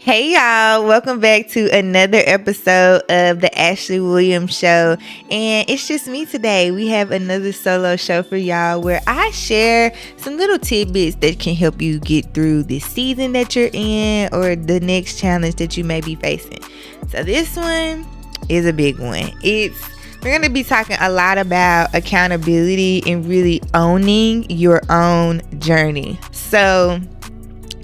Hey y'all, welcome back to another episode of the Ashley Williams Show. And it's just me today. We have another solo show for y'all where I share some little tidbits that can help you get through this season that you're in or the next challenge that you may be facing. So this one is a big one. We're going to be talking a lot about accountability and really owning your own journey. So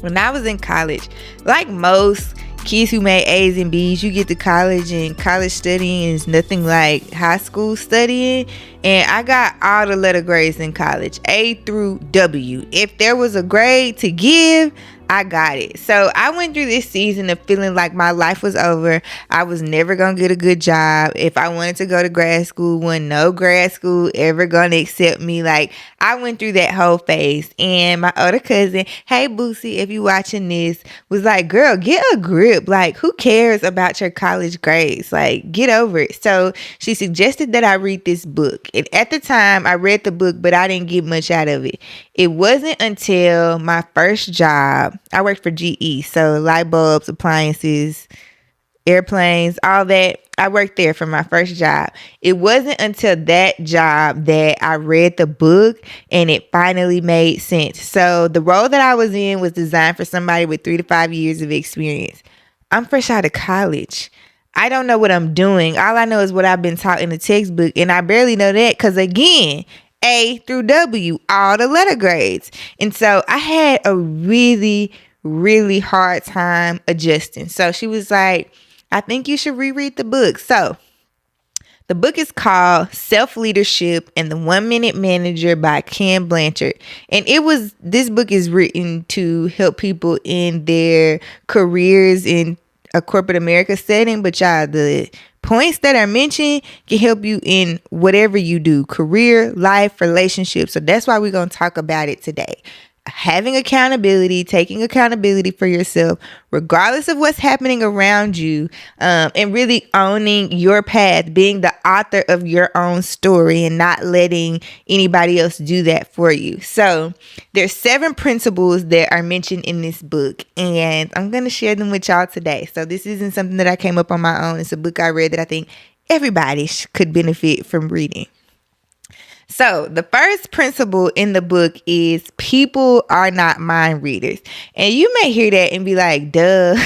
when I was in college, like most kids who made A's and B's, you get to college and college studying is nothing like high school studying. And I got all the letter grades in college, A through W. If there was a grade to give, I got it. So I went through this season of feeling like my life was over. I was never going to get a good job. If I wanted to go to grad school, wasn't no grad school ever going to accept me. Like, I went through that whole phase. And my older cousin, hey Boosie, if you watching this, was like, girl, get a grip. Like, who cares about your college grades? Like, get over it. So she suggested that I read this book. And at the time, I read the book, but I didn't get much out of it. It wasn't until my first job. I worked for GE, so light bulbs, appliances, airplanes, all that. I worked there for my first job. It wasn't until that job that I read the book and it finally made sense. So the role that I was in was designed for somebody with 3 to 5 years of experience. I'm fresh out of college. I don't know what I'm doing. All I know is what I've been taught in the textbook, and I barely know that because, again, A through W, all the letter grades. And so I had a really, really hard time adjusting. So she was like, I think you should reread the book. So the book is called Self-Leadership and the 1 Minute Manager by Ken Blanchard. And this book is written to help people in their careers in a corporate America setting, but y'all, the points that are mentioned can help you in whatever you do, career, life, relationships. So that's why we're going to talk about it today. Having accountability, taking accountability for yourself, regardless of what's happening around you, and really owning your path, being the author of your own story and not letting anybody else do that for you. So there's 7 principles that are mentioned in this book, and I'm going to share them with y'all today. So this isn't something that I came up on my own. It's a book I read that I think everybody could benefit from reading. So the first principle in the book is people are not mind readers. And you may hear that and be like, duh,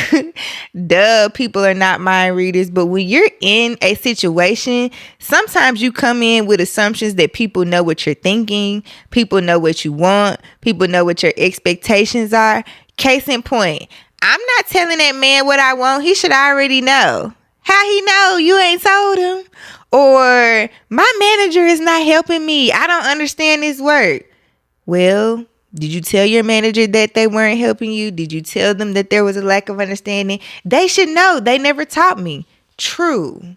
duh, people are not mind readers. But when you're in a situation, sometimes you come in with assumptions that people know what you're thinking, people know what you want, people know what your expectations are. Case in point, I'm not telling that man what I want. He should already know. How he know? You ain't told him. Or my manager is not helping me. I don't understand this work. Well, did you tell your manager that they weren't helping you? Did you tell them that there was a lack of understanding? They should know. They never taught me. True.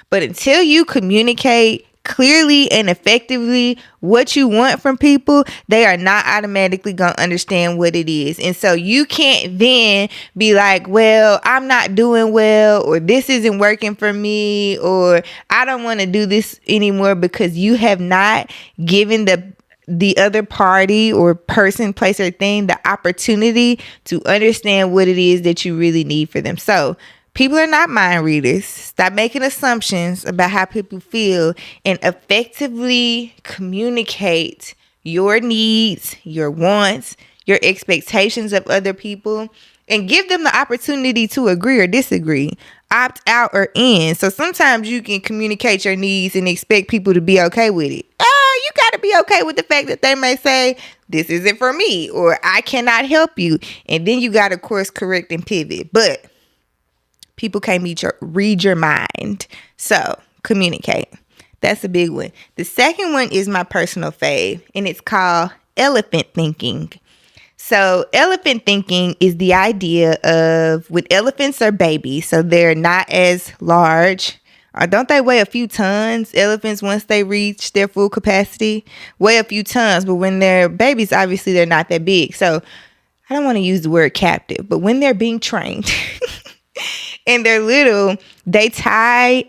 But until you communicate clearly and effectively what you want from people, they are not automatically going to understand what it is. And so you can't then be like, well, I'm not doing well, or this isn't working for me, or I don't want to do this anymore, because you have not given the other party or person, place, or thing the opportunity to understand what it is that you really need for them. So people are not mind readers. Stop making assumptions about how people feel and effectively communicate your needs, your wants, your expectations of other people, and give them the opportunity to agree or disagree, opt out or in. So sometimes you can communicate your needs and expect people to be okay with it. You got to be okay with the fact that they may say, this isn't for me, or I cannot help you. And then you got to course correct and pivot. But people can't read your mind. So communicate. That's a big one. The second one is my personal fave, and it's called elephant thinking. So elephant thinking is the idea of, when elephants are babies, so they're not as large, or don't they weigh a few tons? Elephants, once they reach their full capacity, weigh a few tons. But when they're babies, obviously they're not that big. So I don't want to use the word captive, but when they're being trained and they're little, they tie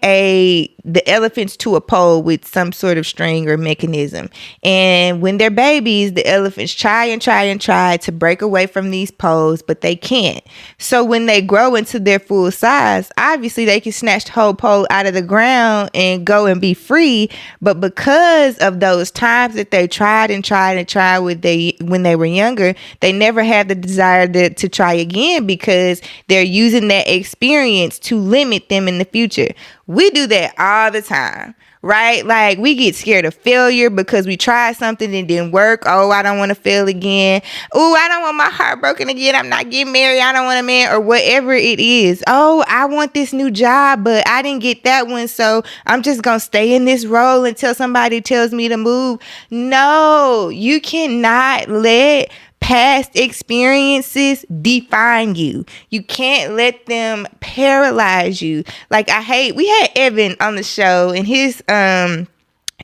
the elephants to a pole with some sort of string or mechanism. And when they're babies, the elephants try and try and try to break away from these poles, but they can't. So when they grow into their full size, obviously they can snatch the whole pole out of the ground and go and be free. But because of those times that they tried and tried and tried when they were younger, they never had the desire to try again, because they're using that experience to limit them in the future. We do that all the time, right? Like, we get scared of failure because we tried something and didn't work. Oh, I don't want to fail again. Oh, I don't want my heart broken again. I'm not getting married. I don't want a man, or whatever it is. Oh, I want this new job, but I didn't get that one, so I'm just going to stay in this role until somebody tells me to move. No, you cannot let past experiences define you. You can't let them paralyze you. Like, we had Evan on the show, and his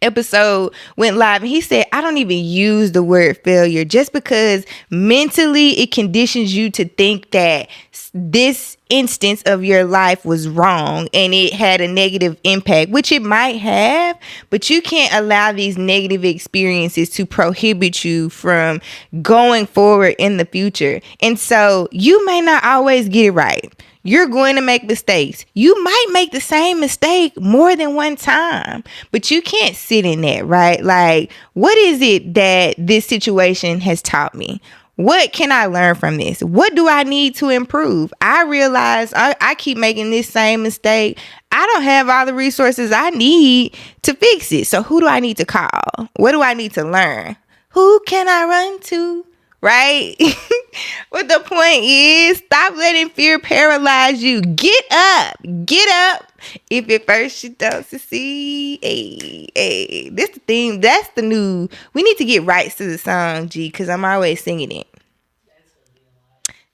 episode went live, and he said, I don't even use the word failure, just because mentally it conditions you to think that this instance of your life was wrong and it had a negative impact, which it might have, but you can't allow these negative experiences to prohibit you from going forward in the future. And so you may not always get it right. You're going to make mistakes. You might make the same mistake more than one time, but you can't sit in that, right? Like, what is it that this situation has taught me? What can I learn from this? What do I need to improve? I realize I keep making this same mistake. I don't have all the resources I need to fix it. So who do I need to call? What do I need to learn? Who can I run to? Right? But the point is, stop letting fear paralyze you. Get up. Get up. If at first you don't succeed. Hey. This the theme. That's the new. We need to get rights to the song, G, because I'm always singing it.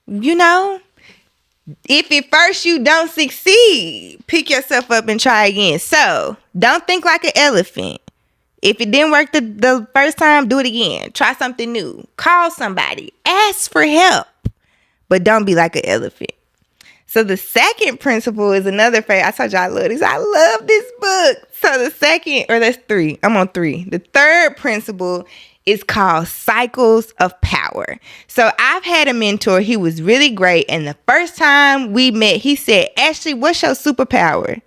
You know? If at first you don't succeed, pick yourself up and try again. So, don't think like an elephant. If it didn't work the first time, do it again. Try something new. Call somebody. Ask for help. But don't be like an elephant. So the second principle is another favorite. I told you I love this. I love this book. So the second, or that's 3. I'm on 3. The third principle is called cycles of power. So I've had a mentor. He was really great. And the first time we met, he said, Ashleigh, what's your superpower?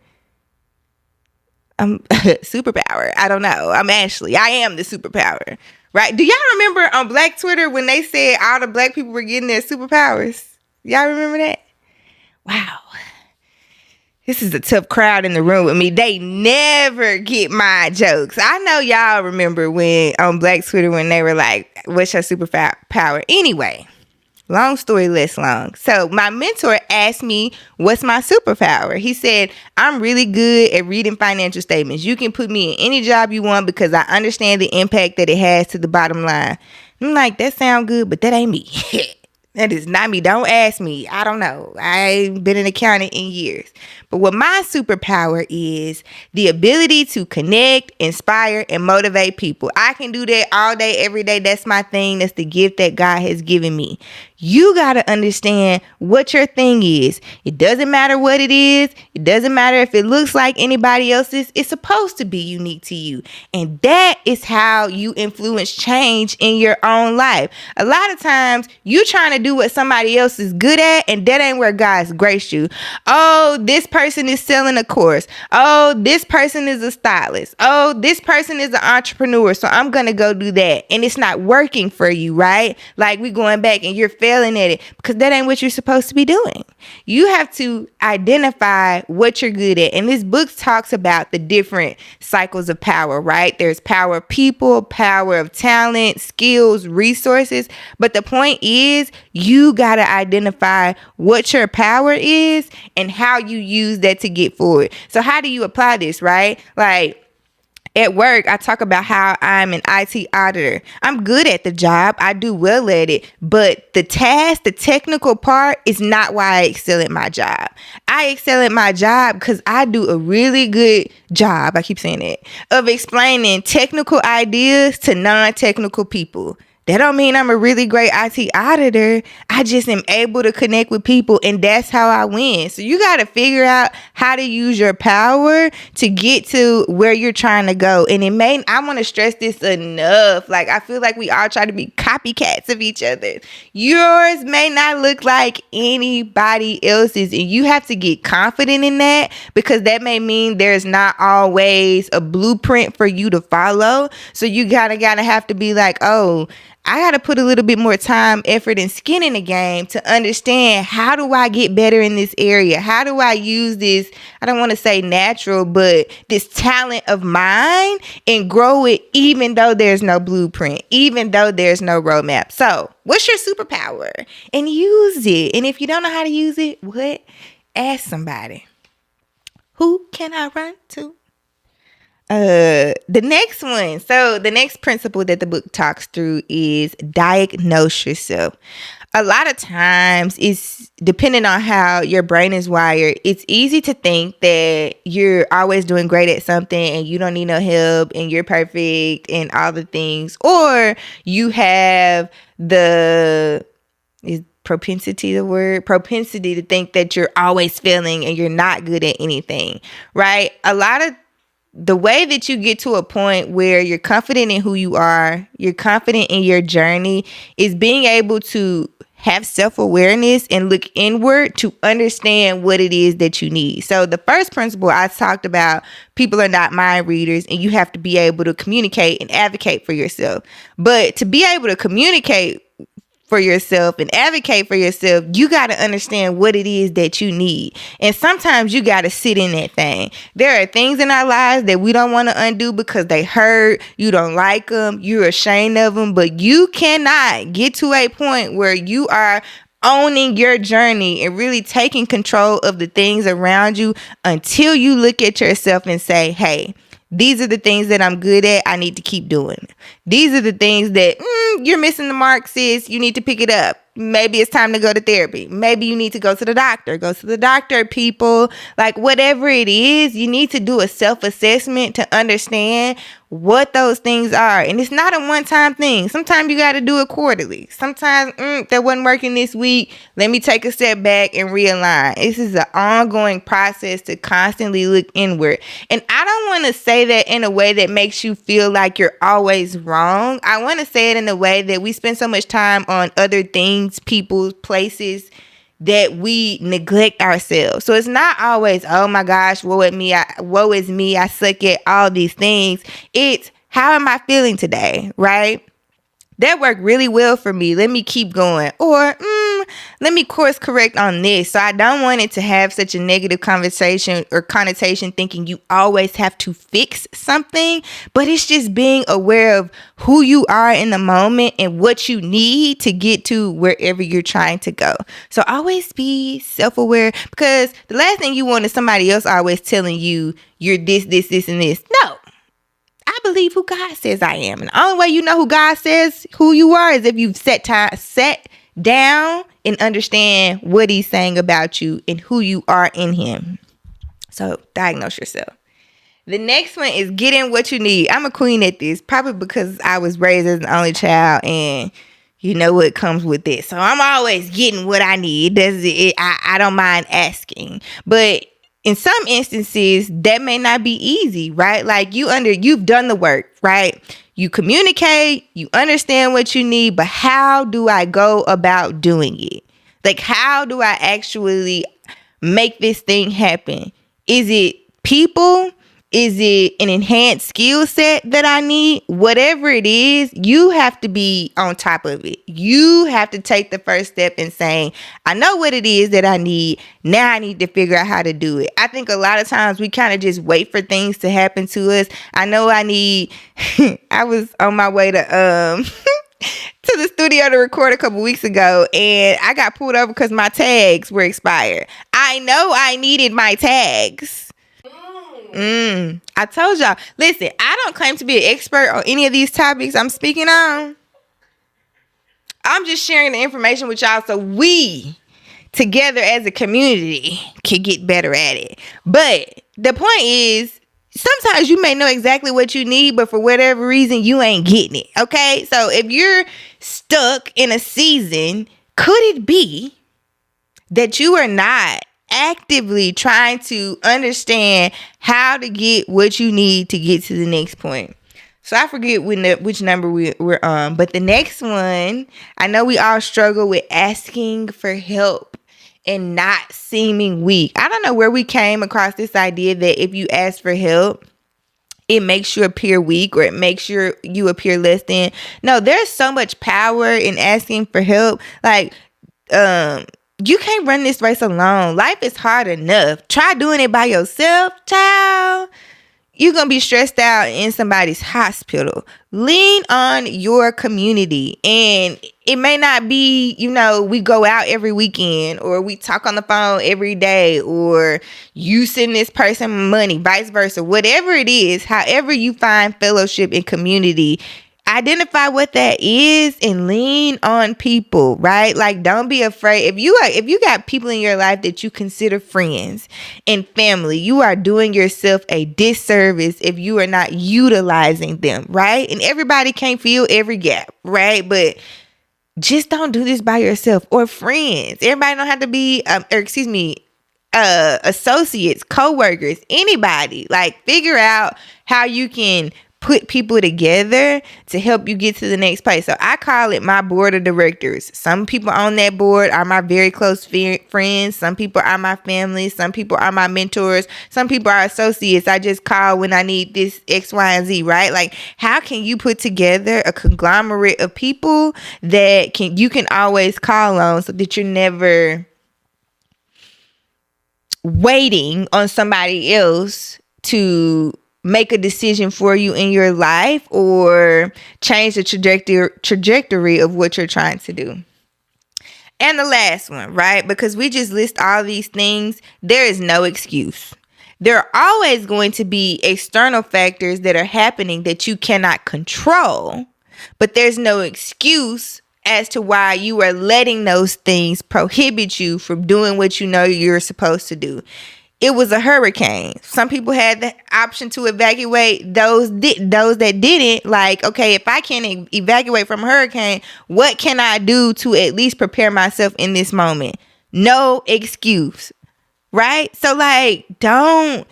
Superpower. I don't know. I'm Ashleigh. I am the superpower. Right? Do y'all remember on Black Twitter when they said all the black people were getting their superpowers? Y'all remember that? Wow. This is a tough crowd in the room with me. They never get my jokes. I know y'all remember when on Black Twitter when they were like, what's your superpower? Anyway, long story less long. So my mentor asked me, what's my superpower? He said, I'm really good at reading financial statements. You can put me in any job you want because I understand the impact that it has to the bottom line. I'm like, that sound good, but that ain't me. That is not me. Don't ask me. I don't know. I ain't been an accountant in years. But what my superpower is the ability to connect, inspire, and motivate people. I can do that all day, every day. That's my thing. That's the gift that God has given me. You got to understand what your thing is. It doesn't matter what it is. It doesn't matter if it looks like anybody else's. It's supposed to be unique to you. And that is how you influence change in your own life. A lot of times you trying to do what somebody else is good at, and that ain't where God's graced you. Oh, this person is selling a course. Oh, this person is a stylist. Oh, this person is an entrepreneur. So I'm going to go do that. And it's not working for you, right? Like, we going back and you're failing at it because that ain't what you're supposed to be doing. You have to identify what you're good at. And this book talks about the different cycles of power, right? There's power of people, power of talent, skills, resources. But the point is, you got to identify what your power is and how you use that to get forward. So how do you apply this, right? Like, at work, I talk about how I'm an IT auditor. I'm good at the job. I do well at it. But the task, the technical part is not why I excel at my job. I excel at my job because I do a really good job, I keep saying it, of explaining technical ideas to non-technical people. That don't mean I'm a really great IT auditor. I just am able to connect with people, and that's how I win. So you got to figure out how to use your power to get to where you're trying to go. And I want to stress this enough. Like, I feel like we all try to be copycats of each other. Yours may not look like anybody else's, and you have to get confident in that, because that may mean there's not always a blueprint for you to follow. So you gotta have to be like, oh, I got to put a little bit more time, effort, and skin in the game to understand, how do I get better in this area? How do I use this, I don't want to say natural, but this talent of mine, and grow it even though there's no blueprint, even though there's no roadmap. So what's your superpower? And use it. And if you don't know how to use it, what? Ask somebody. Who can I run to? The next one. So the next principle that the book talks through is diagnose yourself. A lot of times, it's depending on how your brain is wired. It's easy to think that you're always doing great at something and you don't need no help and you're perfect and all the things, or you have the propensity to think that you're always failing and you're not good at anything, right? The way that you get to a point where you're confident in who you are, you're confident in your journey, is being able to have self-awareness and look inward to understand what it is that you need. So the first principle I talked about, people are not mind readers, and you have to be able to communicate and advocate for yourself. But to be able to communicate for yourself and advocate for yourself, you got to understand what it is that you need. And sometimes you got to sit in that thing. There are things in our lives that we don't want to undo because they hurt, you don't like them, you're ashamed of them, but you cannot get to a point where you are owning your journey and really taking control of the things around you until you look at yourself and say, hey, these are the things that I'm good at. I need to keep doing. These are the things that you're missing the mark, sis. You need to pick it up. Maybe it's time to go to therapy. Maybe you need to go to the doctor. Go to the doctor, people. Like, whatever it is, you need to do a self-assessment to understand what those things are. And it's not a one-time thing. Sometimes you got to do it quarterly. Sometimes that wasn't working this week. Let me take a step back and realign. This is an ongoing process to constantly look inward. And I don't want to say that in a way that makes you feel like you're always wrong. I want to say it in a way that we spend so much time on other things, people, places, that we neglect ourselves. So it's not always, oh my gosh, woe is me, I suck at all these things. It's, how am I feeling today, right? That worked really well for me. Let me keep going. Or let me course correct on this. So I don't want it to have such a negative conversation or connotation, thinking you always have to fix something. But it's just being aware of who you are in the moment and what you need to get to wherever you're trying to go. So always be self-aware, because the last thing you want is somebody else always telling you you're this, and this. No. I believe who God says I am. And the only way you know who God says who you are is if you've sat down and understand what he's saying about you and who you are in him. So diagnose yourself. The next one is getting what you need. I'm a queen at this, probably because I was raised as an only child, and you know what comes with this. So I'm always getting what I need. I don't mind asking. But in some instances, that may not be easy, right? Like you've done the work, right? You communicate, you understand what you need, but how do I go about doing it? Like, how do I actually make this thing happen? Is it people? Is it an enhanced skill set that I need? Whatever it is, you have to be on top of it. You have to take the first step in saying, I know what it is that I need. Now I need to figure out how to do it. I think a lot of times we kind of just wait for things to happen to us. I know I was on my way to to the studio to record a couple weeks ago, and I got pulled over because my tags were expired. I know I needed my tags. I told y'all. Listen, I don't claim to be an expert on any of these topics I'm speaking on. I'm just sharing the information with y'all so we, together as a community, can get better at it. But the point is, sometimes you may know exactly what you need, but for whatever reason, you ain't getting it. Okay. So if you're stuck in a season, could it be that you are not actively trying to understand how to get what you need to get to the next point? So I forget which number we're on, but the next one, I know we all struggle with asking for help and not seeming weak. I don't know where we came across this idea that if you ask for help, it makes you appear weak or it makes you appear less than. No, there's so much power in asking for help. Like, you can't run this race alone. Life is hard enough. Try doing it by yourself, child. You're going to be stressed out in somebody's hospital. Lean on your community. And it may not be, we go out every weekend or we talk on the phone every day or you send this person money, vice versa. Whatever it is, however you find fellowship and community, identify what that is and lean on people, right? Like, don't be afraid. If you got people in your life that you consider friends and family, you are doing yourself a disservice if you are not utilizing them, right? And everybody can't fill every gap, right? But just don't do this by yourself or friends. Everybody don't have to be, associates, co-workers, anybody. Like, figure out how you can put people together to help you get to the next place. So I call it my board of directors. Some people on that board are my very close friends. Some people are my family. Some people are my mentors. Some people are associates I just call when I need this X, Y, and Z, right? Like, how can you put together a conglomerate of people that you can always call on so that you're never waiting on somebody else to make a decision for you in your life or change the trajectory of what you're trying to do. And the last one, right? Because we just list all these things, there is no excuse. There are always going to be external factors that are happening that you cannot control, but there's no excuse as to why you are letting those things prohibit you from doing what you know you're supposed to do. It was a hurricane. Some people had the option to evacuate. Those that didn't, like, okay, if I can't evacuate from a hurricane, what can I do to at least prepare myself in this moment? No excuse, right? So, like, don't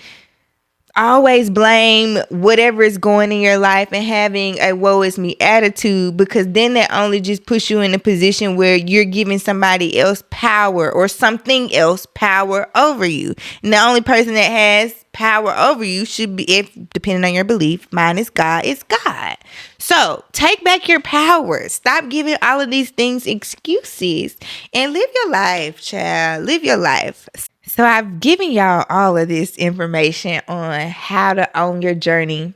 always blame whatever is going in your life and having a woe is me attitude, because then that only just puts you in a position where you're giving somebody else power or something else power over you. And the only person that has power over you should be, if depending on your belief, mine is God, it's God. So take back your power. Stop giving all of these things excuses and live your life, child. Live your life. So I've given y'all all of this information on how to own your journey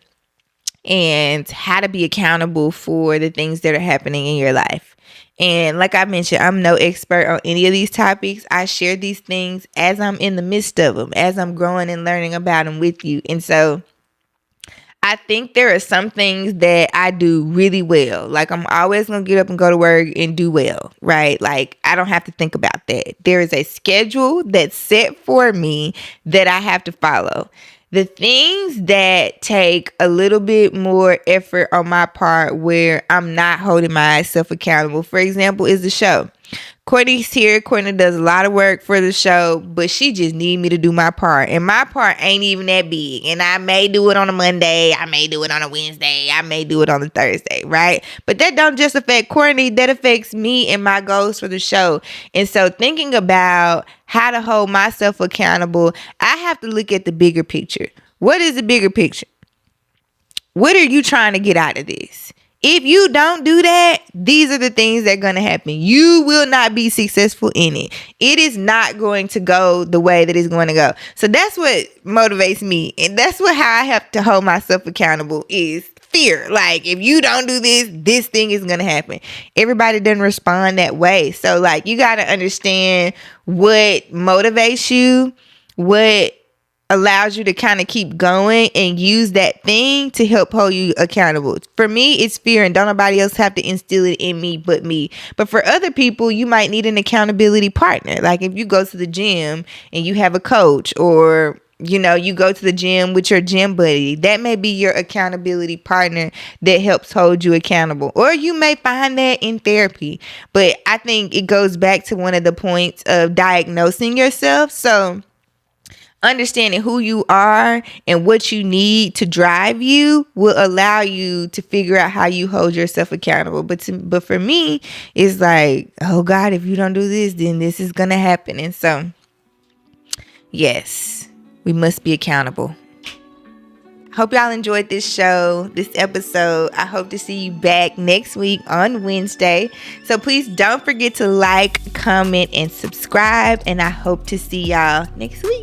and how to be accountable for the things that are happening in your life. And like I mentioned, I'm no expert on any of these topics. I share these things as I'm in the midst of them, as I'm growing and learning about them with you. And so I think there are some things that I do really well. Like, I'm always going to get up and go to work and do well, right? Like, I don't have to think about that. There is a schedule that's set for me that I have to follow. The things that take a little bit more effort on my part where I'm not holding myself accountable, for example, is the show. Courtney's here. Courtney does a lot of work for the show, but she just need me to do my part. And my part ain't even that big. And I may do it on a Monday. I may do it on a Wednesday. I may do it on a Thursday, right? But that don't just affect Courtney. That affects me and my goals for the show. And so thinking about how to hold myself accountable, I have to look at the bigger picture. What is the bigger picture? What are you trying to get out of this? If you don't do that, these are the things that are going to happen. You will not be successful in it. It is not going to go the way that it's going to go. So that's what motivates me. And that's how I have to hold myself accountable is fear. Like, if you don't do this, this thing is going to happen. Everybody doesn't respond that way. So, like, you got to understand what motivates you, what allows you to kind of keep going, and use that thing to help hold you accountable. For me, it's fear, and don't nobody else have to instill it in me but me. But for other people, you might need an accountability partner. Like, if you go to the gym and you have a coach, or you go to the gym with your gym buddy. That may be your accountability partner that helps hold you accountable. Or you may find that in therapy. But I think it goes back to one of the points of diagnosing yourself. So understanding who you are and what you need to drive you will allow you to figure out how you hold yourself accountable. But for me, it's like, oh God, if you don't do this, then this is gonna happen. And so, yes, we must be accountable. Hope y'all enjoyed this episode. I hope to see you back next week on Wednesday. So please don't forget to like, comment, and subscribe. And I hope to see y'all next week.